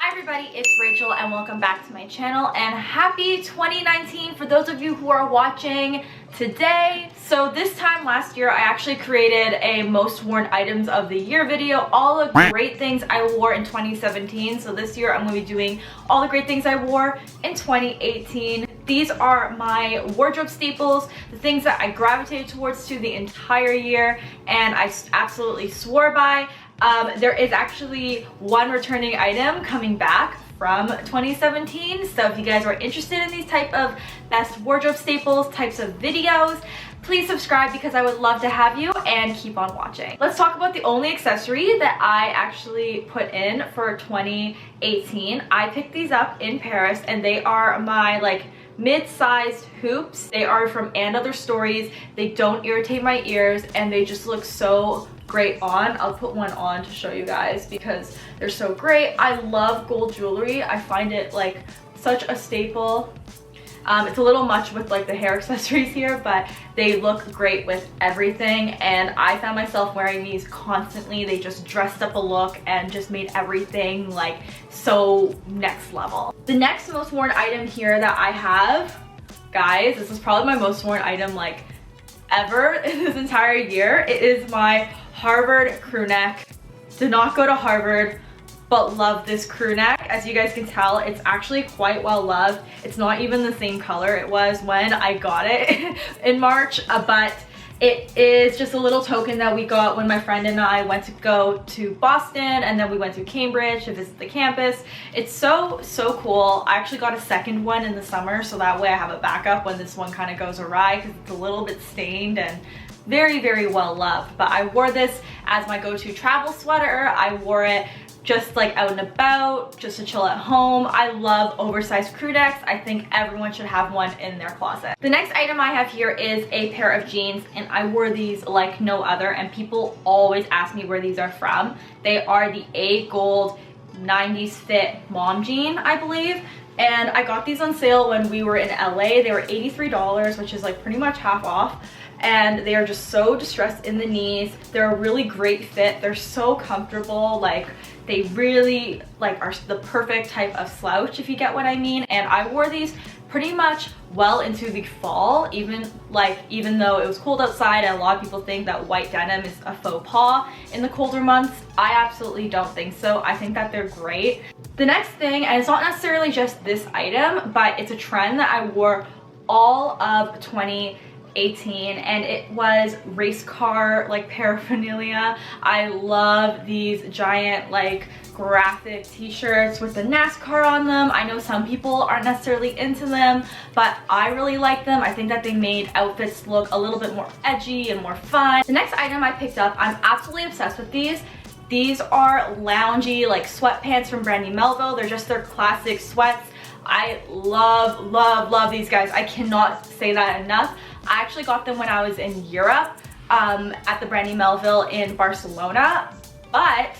Hi everybody, it's Rachel and welcome back to my channel and happy 2019 for those of you who are watching today. So this time last year I actually created a most worn items of the year video, all the great things I wore in 2017. So this year I'm going to be doing all the great things I wore in 2018. These are my wardrobe staples, the things that I gravitated towards the entire year and I absolutely swore by. There is actually one returning item coming back from 2017, so if you guys are interested in these type of best wardrobe staples types of videos, please subscribe because I would love to have you and keep on watching. Let's talk about the only accessory that I actually put in for 2018. I picked these up in Paris and they are my mid-sized hoops. They are from And Other Stories. They don't irritate my ears and they just look so great on. I'll put one on to show you guys because they're so great. I love gold jewelry. I find it like such a staple. It's a little much with like the hair accessories here, but they look great with everything and I found myself wearing these constantly. They just dressed up a look and just made everything like so next level. The next most worn item here that I have, guys, this is probably my most worn item like ever in this entire year. It is my Harvard crew neck. Did not go to Harvard, but love this crew neck. As you guys can tell, it's actually quite well loved. It's not even the same color it was when I got it in March, but it is just a little token that we got when my friend and I went to go to Boston and then we went to Cambridge to visit the campus. It's so cool. I actually got a second one in the summer so that way I have a backup when this one kind of goes awry because it's a little bit stained and very well loved. But I wore this as my go-to travel sweater. I wore it just like out and about, just to chill at home. I love oversized crew necks. I think everyone should have one in their closet. The next item I have here is a pair of jeans and I wore these like no other and people always ask me where these are from. They are the A Gold 90s Fit Mom Jean, I believe. And I got these on sale when we were in LA. They were $83, which is like pretty much half off. And they are just so distressed in the knees. They're a really great fit. They're so comfortable. Like they really like are the perfect type of slouch, if you get what I mean. And I wore these pretty much well into the fall, even though it was cold outside and a lot of people think that white denim is a faux pas in the colder months. I absolutely don't think so. I think that they're great. The next thing, and it's not necessarily just this item, but it's a trend that I wore all of 2018 and it was race car like paraphernalia. I love these giant like graphic t-shirts with the NASCAR on them. I know some people aren't necessarily into them, but I really like them. I think that they made outfits look a little bit more edgy and more fun. The next item I picked up, I'm absolutely obsessed with these. These are loungy like sweatpants from Brandy Melville. They're just their classic sweats. I love these guys. I cannot say that enough. I actually got them when I was in Europe at the Brandy Melville in Barcelona, but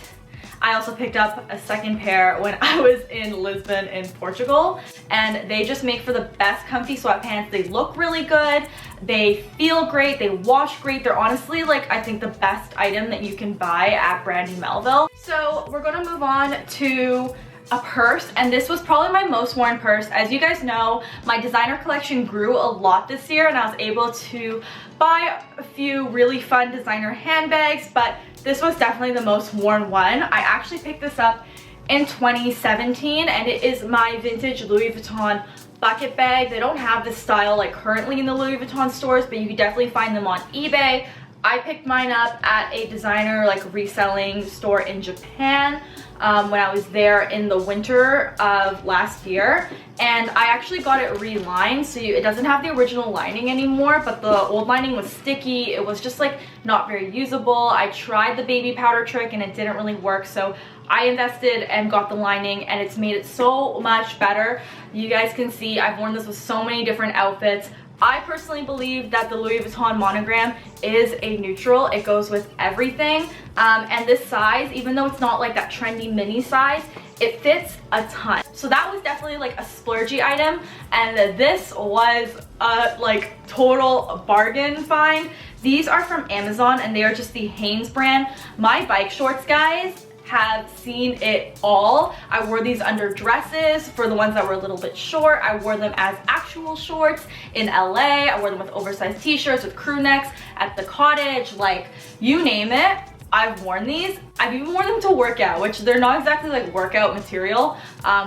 I also picked up a second pair when I was in Lisbon in Portugal, and they just make for the best comfy sweatpants. They look really good, they feel great, they wash great. They're honestly like I think the best item that you can buy at Brandy Melville. So we're gonna move on to a purse, and this was probably my most worn purse. As you guys know, my designer collection grew a lot this year and I was able to buy a few really fun designer handbags, but this was definitely the most worn one. I actually picked this up in 2017 and it is my vintage Louis Vuitton bucket bag. They don't have this style like currently in the Louis Vuitton stores, but you can definitely find them on eBay. I picked mine up at a designer like reselling store in Japan when I was there in the winter of last year, and I actually got it relined, so it doesn't have the original lining anymore, but the old lining was sticky. It was just like not very usable. I tried the baby powder trick and it didn't really work, so I invested and got the lining and it's made it so much better. You guys can see I've worn this with so many different outfits. I personally believe that the Louis Vuitton Monogram is a neutral. It goes with everything. And this size, even though it's not like that trendy mini size, it fits a ton. So that was definitely like a splurgy item. And this was a like total bargain find. These are from Amazon and they are just the Hanes brand. My bike shorts, guys, have seen it all. I wore these under dresses for the ones that were a little bit short. I wore them as actual shorts in LA. I wore them with oversized t-shirts, with crew necks, at the cottage, like you name it. I've worn these. I've even worn them to work out, which they're not exactly like workout material.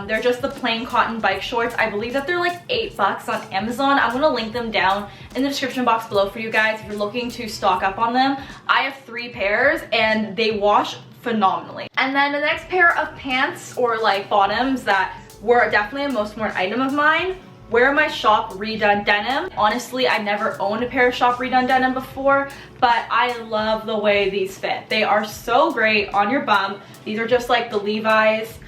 They're just the plain cotton bike shorts. I believe that they're like $8 on Amazon. I'm gonna link them down in the description box below for you guys if you're looking to stock up on them. I have 3 pairs and they wash phenomenally. And then the next pair of pants or like bottoms that were definitely a most worn item of mine were my Shop Redone denim. Honestly, I never owned a pair of Shop Redone denim before, but I love the way these fit. They are so great on your bum. These are just like the Levi's,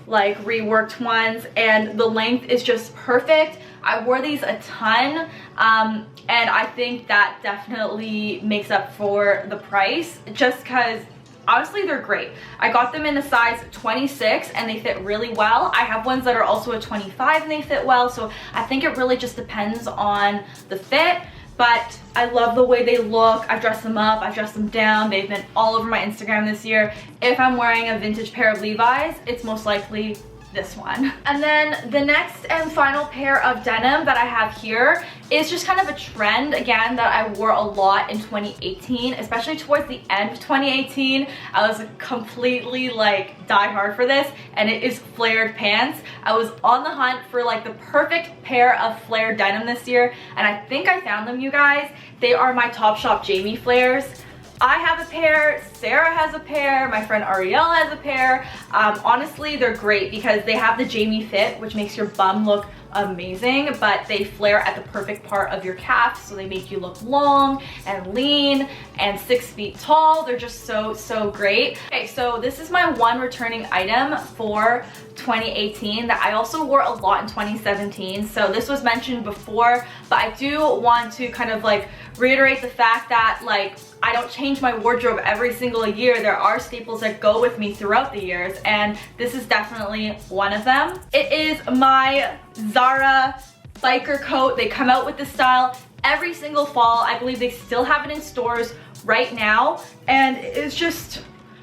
like reworked ones, and the length is just perfect. I wore these a ton, and I think that definitely makes up for the price, just because honestly they're great. I got them in a size 26 and they fit really well. I have ones that are also a 25 and they fit well, so I think it really just depends on the fit. But I love the way they look. I've dressed them up, I've dressed them down. They've been all over my Instagram this year. If I'm wearing a vintage pair of Levi's, it's most likely this one. And then the next and final pair of denim that I have here is just kind of a trend again that I wore a lot in 2018, especially towards the end of 2018. I was completely like die hard for this, and it is flared pants. I was on the hunt for like the perfect pair of flared denim this year, and I think I found them, you guys. They are my Topshop Jamie flares. I have a pair, Sarah has a pair, my friend Ariel has a pair. Honestly, they're great because they have the Jamie fit, which makes your bum look amazing, but they flare at the perfect part of your calf, so they make you look long and lean and 6 feet tall. They're just so great. Okay, so this is my one returning item for 2018 that I also wore a lot in 2017. So this was mentioned before, but I do want to kind of like reiterate the fact that like I don't change my wardrobe every single year. There are staples that go with me throughout the years, and this is definitely one of them. It is my Zara biker coat. They come out with this style every single fall. I believe they still have it in stores right now, and it's just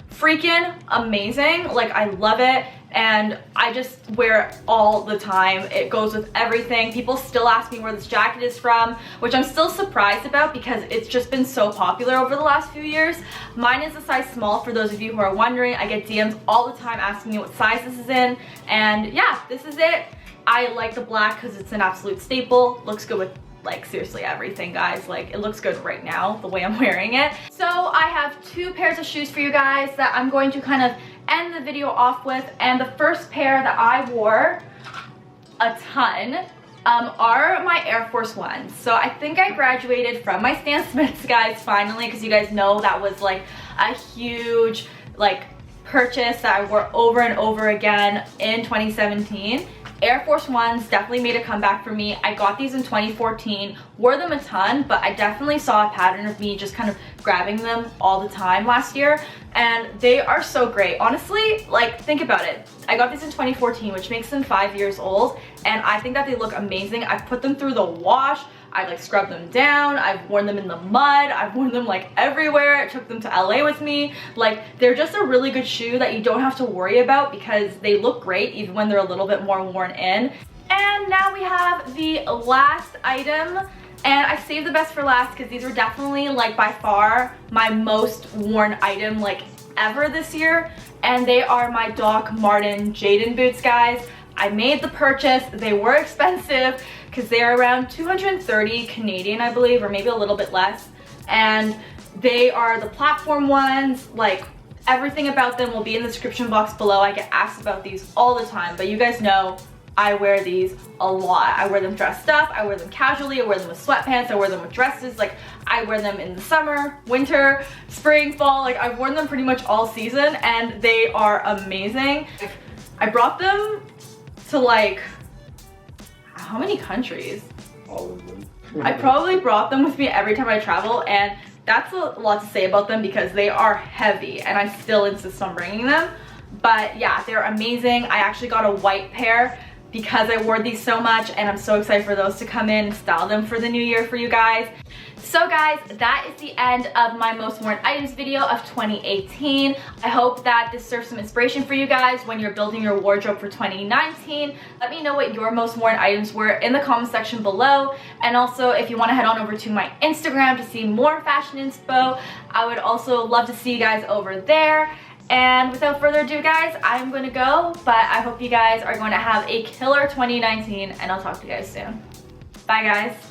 freaking amazing. Like, I love it, and I just wear it all the time. It goes with everything. People still ask me where this jacket is from, which I'm still surprised about because it's just been so popular over the last few years. Mine is a size small, for those of you who are wondering. I get DMs all the time asking me what size this is in, and yeah, this is it. I like the black because it's an absolute staple. Looks good with like seriously everything, guys. Like, it looks good right now the way I'm wearing it. So I have 2 pairs of shoes for you guys that I'm going to kind of end the video off with, and the first pair that I wore a ton are my Air Force Ones. So I think I graduated from my Stan Smiths, guys, finally, because you guys know that was like a huge like purchase that I wore over and over again in 2017. Air Force Ones definitely made a comeback for me. I got these in 2014, wore them a ton, but I definitely saw a pattern of me just kind of grabbing them all the time last year, and they are so great. Honestly, like, think about it. I got these in 2014, which makes them 5 years old, and I think that they look amazing. I've put them through the wash. I've like scrubbed them down. I've worn them in the mud. I've worn them like everywhere. I took them to LA with me. Like, they're just a really good shoe that you don't have to worry about because they look great even when they're a little bit more worn in. And now we have the last item, and I saved the best for last because these were definitely like by far my most worn item like ever this year, and they are my Doc Marten Jayden boots, guys. I made the purchase. They were expensive because they're around 230 Canadian, I believe, or maybe a little bit less. And they are the platform ones. Like, everything about them will be in the description box below. I get asked about these all the time, but you guys know I wear these a lot. I wear them dressed up, I wear them casually, I wear them with sweatpants, I wear them with dresses. Like, I wear them in the summer, winter, spring, fall. Like, I've worn them pretty much all season, and they are amazing. I brought them to like, how many countries? All of them. I probably brought them with me every time I travel, and that's a lot to say about them because they are heavy, and I still insist on bringing them. But yeah, they're amazing. I actually got a white pair because I wore these so much, and I'm so excited for those to come in and style them for the new year for you guys. So guys, that is the end of my most worn items video of 2018. I hope that this serves some inspiration for you guys when you're building your wardrobe for 2019. Let me know what your most worn items were in the comment section below. And also, if you want to head on over to my Instagram to see more fashion inspo, I would also love to see you guys over there. And without further ado, guys, I'm going to go, but I hope you guys are going to have a killer 2019, and I'll talk to you guys soon. Bye, guys.